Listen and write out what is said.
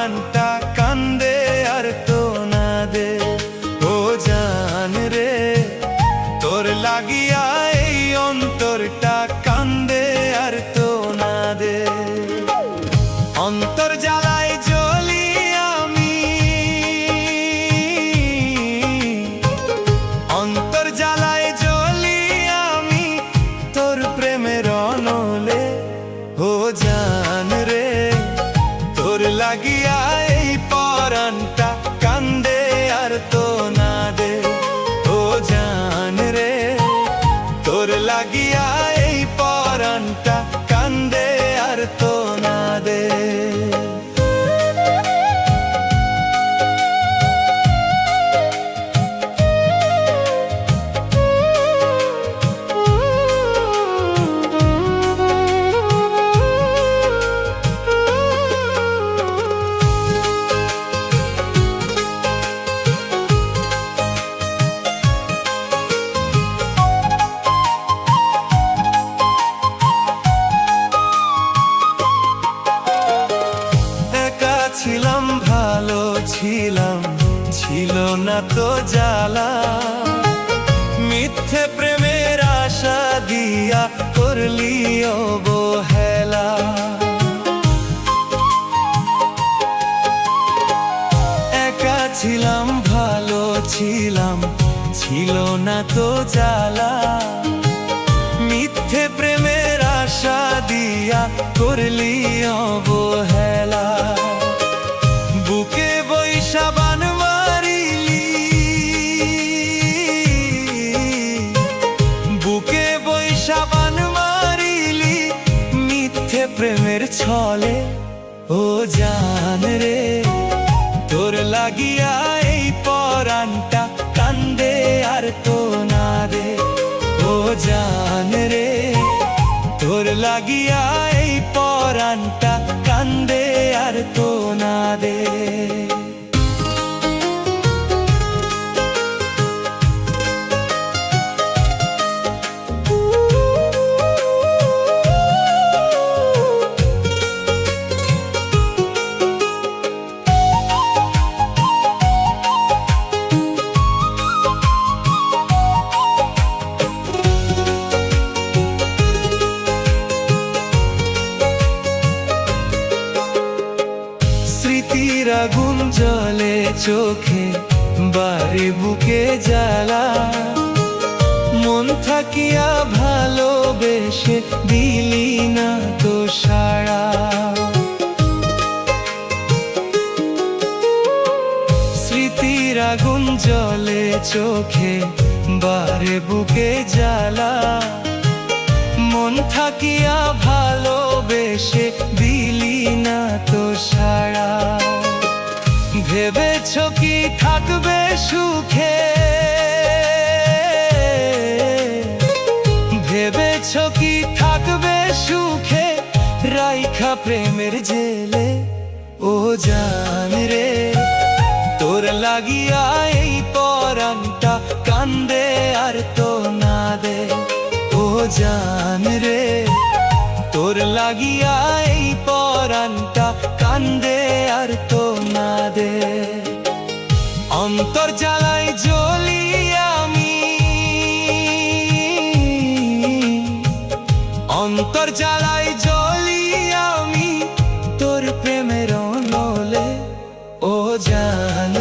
পরাণটা কান্দে আর তো না দে। ও জান রে তোর লাগিয়া এই অন্তরটা কান্দে আর তো না দে। অন্তর জ্বালায় জ্বলি আমি, অন্তর জ্বালায় জ্বলি আমি তোর প্রেমের অনলে। ও জান রে তোর লাগিয়া এই পরাণটা কান্দে আর তো না দে। ও জান রে তোর লাগিয়া এই পরাণটা কান্দে আর তো না দে। ছিলাম ভালো ছিলাম, ছিল না তো জ্বালা। মিথ্যে প্রেমের আশা দিয়া করলি অবহেলা। একা ছিলাম ভালো ছিলাম, ছিল না তো জ্বালা। মিথ্যে প্রেমের আশা দিয়া করলি অবহেলা। বুকে বৈশা বান মারিলি, বুকে বৈশা বান মারিলি মিথ্যে প্রেমের ছলে। ও জান রে তোর লাগিয়া এই পরাণটা কান্দে আর তো না দে। ও জান রে তোর লাগিয়া এই পরাণটা কান্দে আর তো না দে। স্মৃতির আগুন জ্বলে চোখে বারে বুকে জ্বালা। মন থাকিয়া ভালোবেসে দিলি না তো সাড়া। স্মৃতির আগুন জ্বলে চোখে বারে বুকে জ্বালা। মন থাকিয়া ভালোবেসে দিলি না তো সাড়া। ভেবেছ কি থাকবে সুখে, ভেবেছ কি থাকবে সুখে রাইখা প্রেমের জেলে। ও জান রে তোর লাগিয়া এই পরাণটা কান্দে আর তো না দে। ও জান রে তোর লাগিয়া এই পরাণটা কান্দে আর তো না দে। অন্তর জ্বালায় জ্বলি আমি, অন্তর জ্বালায় জ্বলি আমি তোর প্রেমের অনলে। ও জান